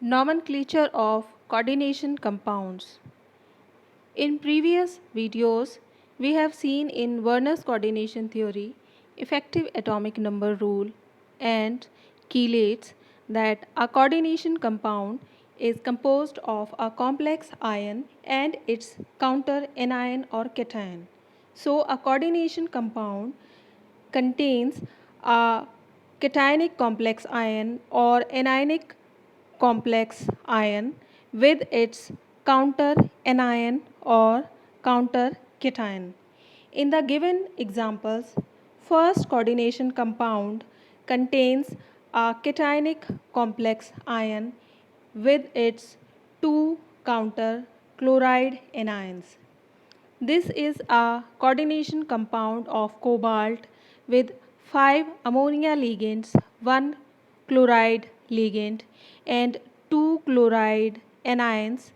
Nomenclature of coordination compounds. In previous videos, we have seen in Werner's coordination theory, effective atomic number rule, and chelates that a coordination compound is composed of a complex ion and its counter anion or cation. So, a coordination compound contains a cationic complex ion or anionic complex ion with its counter anion or counter cation. In the given examples, first coordination compound contains a cationic complex ion with its two counter chloride anions. This is a coordination compound of cobalt with 5 ammonia ligands, 1 chloride ligand, and 2 chloride anions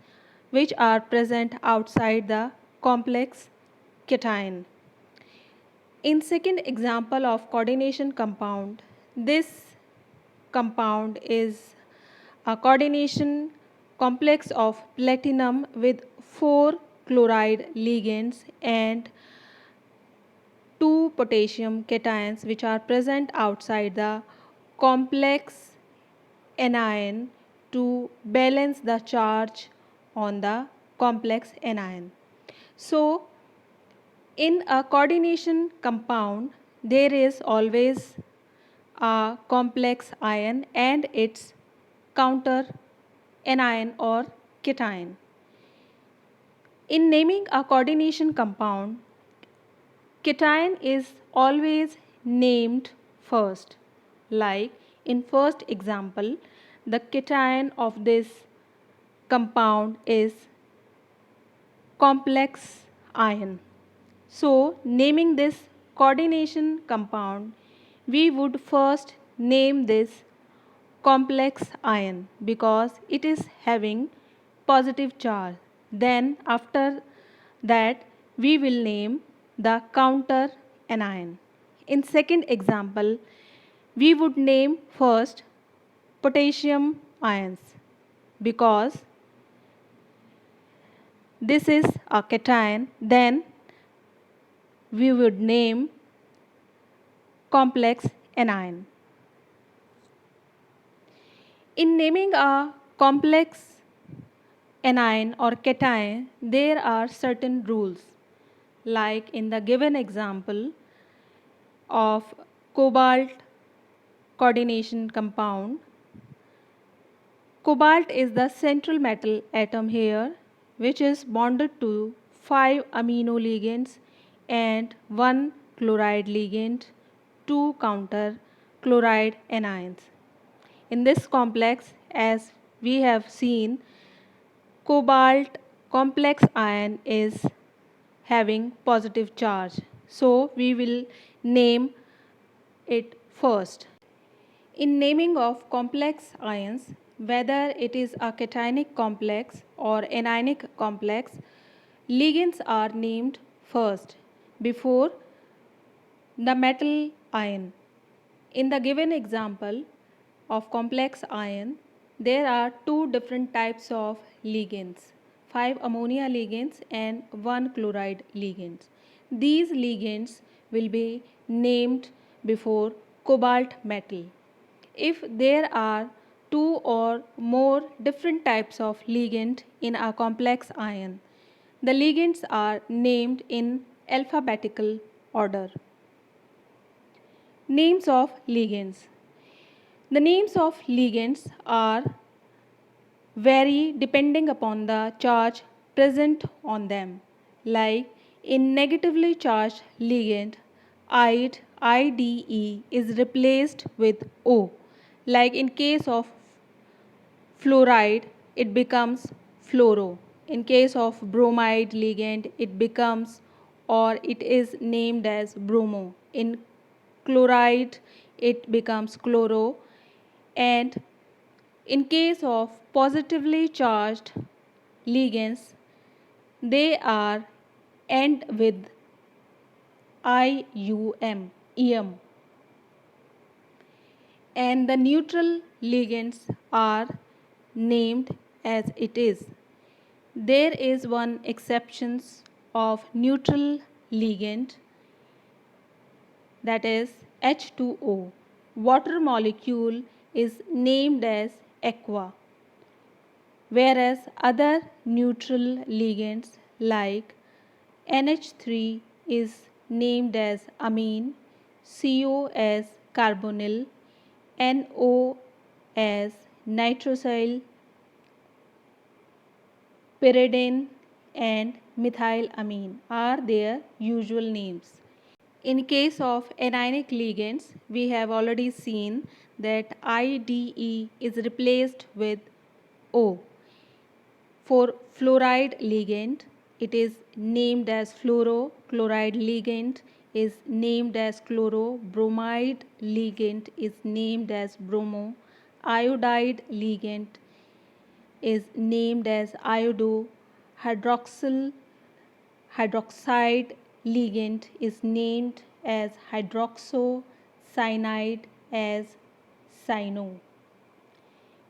which are present outside the complex cation. In second example of coordination compound, this compound is a coordination complex of platinum with 4 chloride ligands and 2 potassium cations which are present outside the complex anion to balance the charge on the complex anion. So, in a coordination compound, there is always a complex ion and its counter anion or cation. In naming a coordination compound, cation is always named first. Like in first example, the cation of this compound is complex ion. So, naming this coordination compound, we would first name this complex ion because it is having positive charge. Then after that we will name the counter anion. In second example, we would name first potassium ions because this is a cation. Then we would name complex anion. In naming a complex anion or cation, there are certain rules. Like in the given example of cobalt coordination compound, cobalt is the central metal atom here, which is bonded to 5 amino ligands and 1 chloride ligand, 2 counter chloride anions. In this complex, as we have seen, cobalt complex ion is having positive charge. So, we will name it first. In naming of complex ions, whether it is a cationic complex or anionic complex, ligands are named first before the metal ion. In the given example of complex ion, there are two different types of ligands, 5 ammonia ligands and 1 chloride ligands. These ligands will be named before cobalt metal. If there are two or more different types of ligand in a complex ion, the ligands are named in alphabetical order. Names of ligands. The names of ligands are vary depending upon the charge present on them. Like in negatively charged ligand, IDE is replaced with O. Like in case of fluoride, it becomes fluoro. In case of bromide ligand, it becomes or it is named as bromo. In chloride, it becomes chloro. And in case of positively charged ligands, they are end with IUM, EM. And the neutral ligands are named as it is. There is one exception of neutral ligand, that is H2O. Water molecule is named as aqua, whereas other neutral ligands like NH3 is named as amine, CO as carbonyl, NO as nitrosyl, pyridine and methylamine are their usual names. In case of anionic ligands, we have already seen that IDE is replaced with O. For fluoride ligand, it is named as fluoro, chloride ligand is named as chloro, bromide ligand is named as bromo, iodide ligand is named as iodo, hydroxide ligand is named as hydroxo, cyanide as cyano.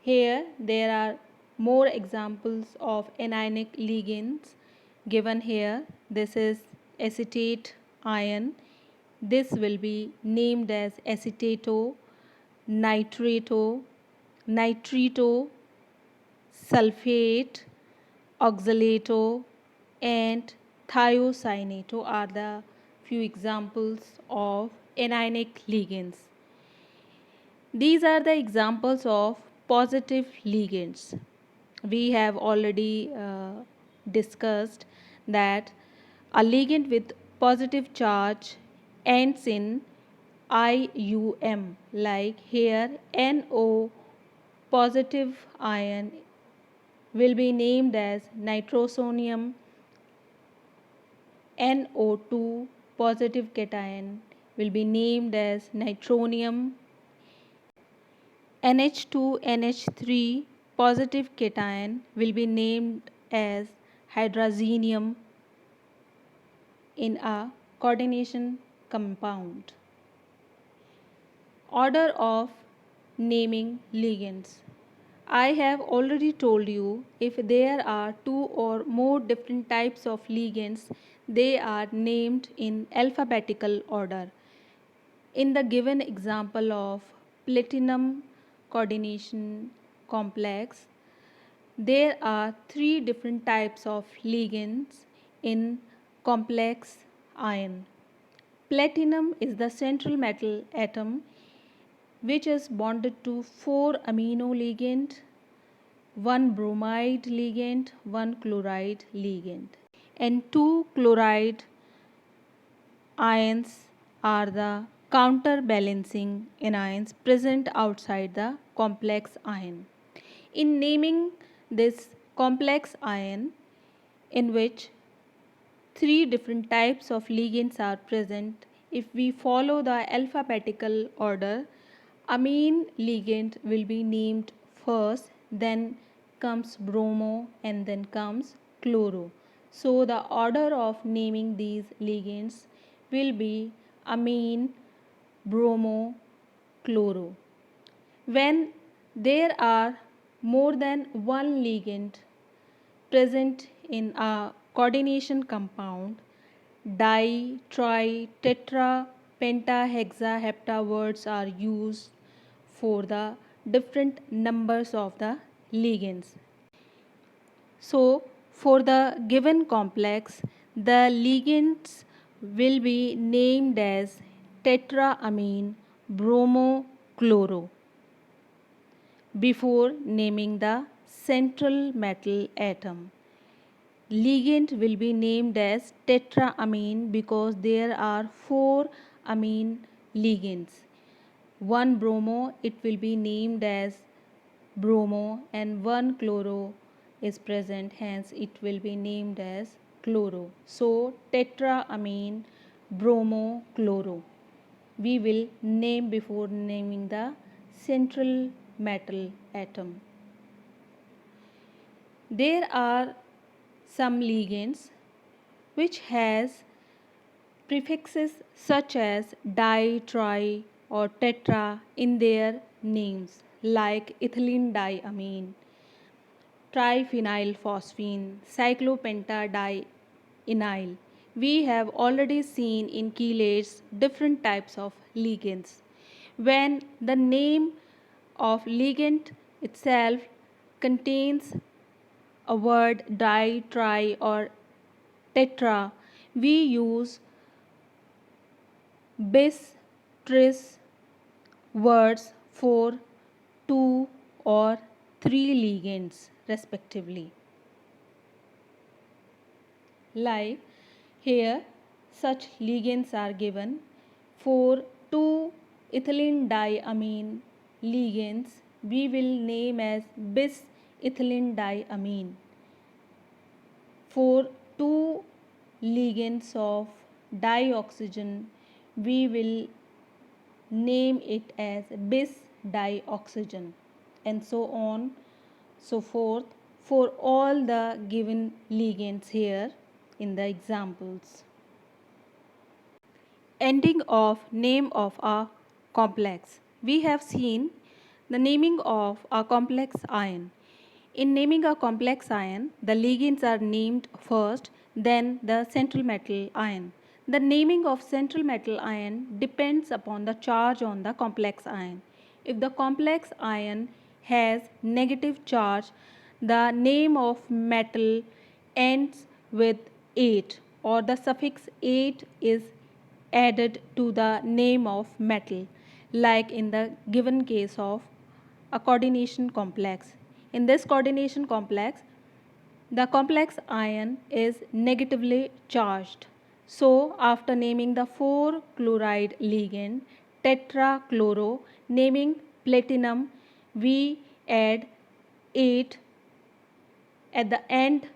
Here there are more examples of anionic ligands given here. This is acetate ion. This will be named as acetato, nitrato, nitrito, sulfate, oxalato and thiocyanato are the few examples of anionic ligands. These are the examples of positive ligands. We have already discussed that a ligand with positive charge ends in IUM, like here NO positive ion will be named as nitrosonium, NO2 positive cation will be named as nitronium, NH2NH3 positive cation will be named as hydrazinium in a coordination compound. Order of naming ligands. I have already told you if there are two or more different types of ligands, they are named in alphabetical order. In the given example of platinum coordination complex, there are three different types of ligands in complex ion. Platinum is the central metal atom which is bonded to 4 amino ligand, 1 bromide ligand, 1 chloride ligand, and 2 chloride ions are the counterbalancing anions present outside the complex ion. In naming this complex ion, in which three different types of ligands are present, if we follow the alphabetical order, amine ligand will be named first, then comes bromo and then comes chloro. So the order of naming these ligands will be amine, bromo, chloro. When there are more than one ligand present in a coordination compound, di, tri, tetra, penta, hexa, hepta words are used for the different numbers of the ligands. So, for the given complex, the ligands will be named as tetraamine bromochloro before naming the central metal atom. Ligand will be named as tetraamine because there are 4 amine ligands. One bromo, it will be named as bromo, and one chloro is present, hence it will be named as chloro. So tetraamine bromochloro we will name before naming the central metal atom. There are some ligands which has prefixes such as di, tri or tetra in their names, like ethylene diamine, triphenylphosphine, cyclopentadienyl. We have already seen in chelates different types of ligands. When the name of ligand itself contains a word di, tri, or tetra, we use bis, tris words for two or three ligands respectively. Like here, such ligands are given. For two ethylene diamine ligands, we will name as bis ethylene diamine. For two ligands of dioxygen, we will name it as bis dioxygen, and so on, so forth, for all the given ligands here in the examples. Ending of name of a complex. We have seen the naming of a complex ion. In naming a complex ion, the ligands are named first, then the central metal ion. The naming of central metal ion depends upon the charge on the complex ion. If the complex ion has negative charge, the name of metal ends with 8, or the suffix 8 is added to the name of metal, like in the given case of a coordination complex. In this coordination complex, the complex ion is negatively charged. So, after naming the 4 chloride ligand tetrachloro, naming platinum, we add 8 at the end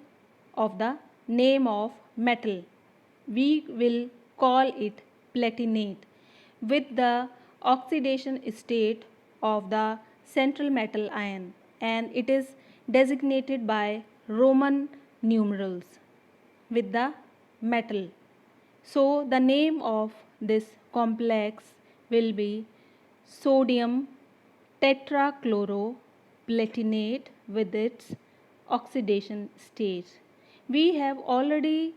of the name of metal. We will call it platinate with the oxidation state of the central metal ion, and it is designated by Roman numerals with the metal. So, the name of this complex will be sodium tetrachloroplatinate with its oxidation state. We have already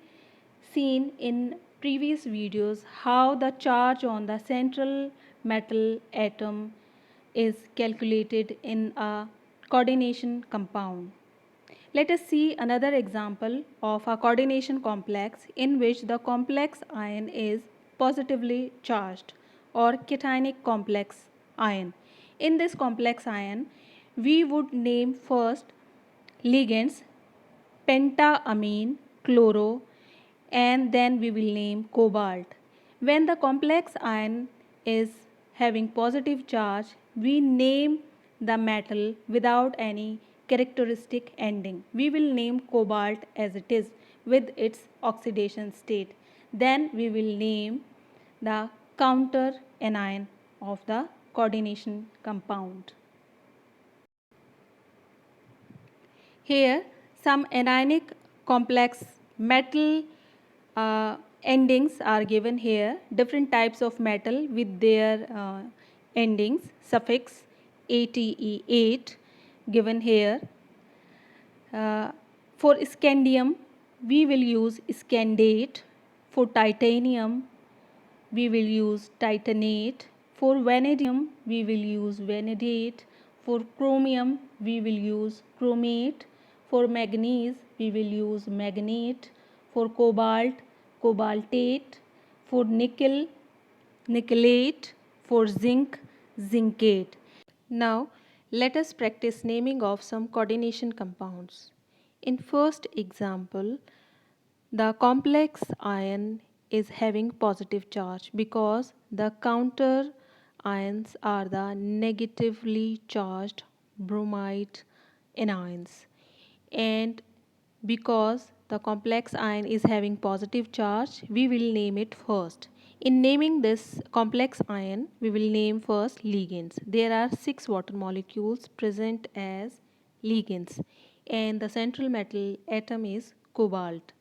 seen in previous videos how the charge on the central metal atom is calculated in a coordination compound. Let us see another example of a coordination complex in which the complex ion is positively charged, or cationic complex ion. In this complex ion, we would name first ligands pentaamine, chloro, and then we will name cobalt. When the complex ion is having positive charge, we name the metal without any characteristic ending. We will name cobalt as it is with its oxidation state. Then we will name the counter anion of the coordination compound. Here, some anionic complex metal endings are given here. Different types of metal with their endings, suffix ate given here. For scandium, we will use scandate. For titanium, we will use titanate. For vanadium, we will use vanadate. For chromium, we will use chromate. For manganese, we will use magnate. For cobalt, cobaltate. For nickel, nickelate. For zinc, zincate. Now, let us practice naming of some coordination compounds. In first example, the complex ion is having positive charge because the counter ions are the negatively charged bromide anions, and because the complex ion is having positive charge, we will name it first. In naming this complex ion, we will name first ligands. There are 6 water molecules present as ligands, and the central metal atom is cobalt.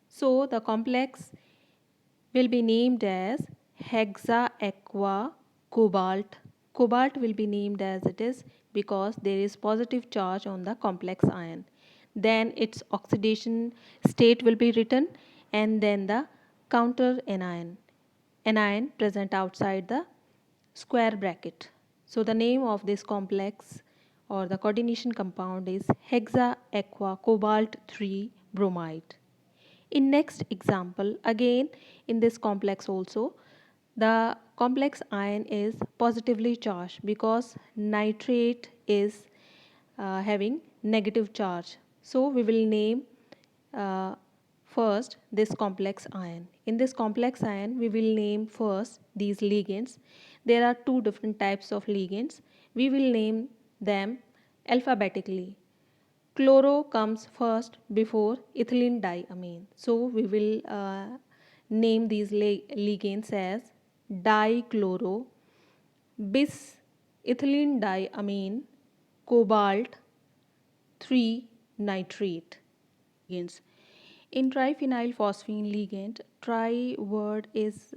So the complex will be named as hexaaqua cobalt. Cobalt will be named as it is because there is positive charge on the complex ion. Then its oxidation state will be written, and then the counter anion present outside the square bracket. So the name of this complex or the coordination compound is hexa aqua cobalt 3 bromide. In next example, again in this complex also, the complex ion is positively charged because nitrate is having negative charge. So we will name uh, first this complex ion. In this complex ion, we will name first these ligands. There are two different types of ligands. We will name them alphabetically. Chloro comes first before ethylene diamine. So we will name these ligands as dichloro, bis ethylene diamine, cobalt 3 nitrate ligands. In triphenyl phosphine ligand, tri word is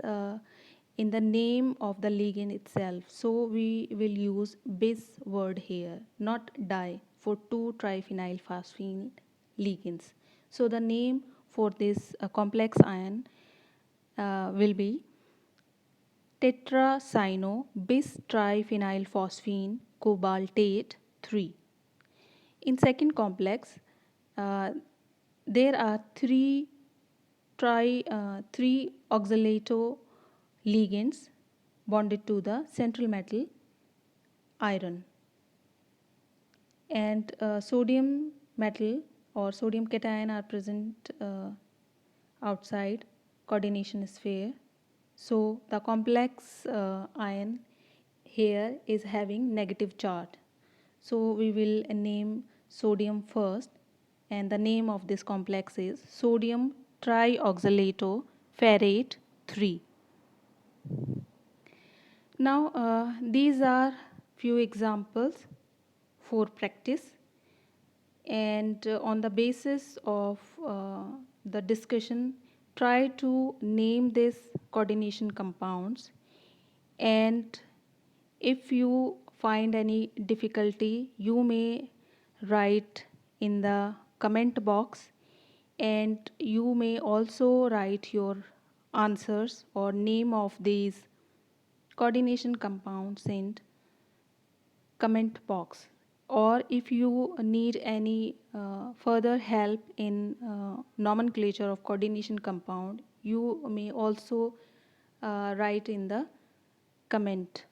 in the name of the ligand itself. So we will use bis word here, not di, for two triphenyl phosphine ligands. So the name for this complex ion will be tetracyano bis triphenyl phosphine cobaltate 3. In second complex, there are three oxalato ligands bonded to the central metal iron, and sodium metal or sodium cation are present outside coordination sphere. So the complex ion here is having negative charge. So we will name sodium first, and the name of this complex is sodium trioxalato ferrate 3. Now these are few examples for practice, and on the basis of the discussion, try to name these coordination compounds, and if you find any difficulty, you may write in the comment box, and you may also write your answers or name of these coordination compounds in comment box. Or if you need any further help in nomenclature of coordination compound, you may also write in the comment.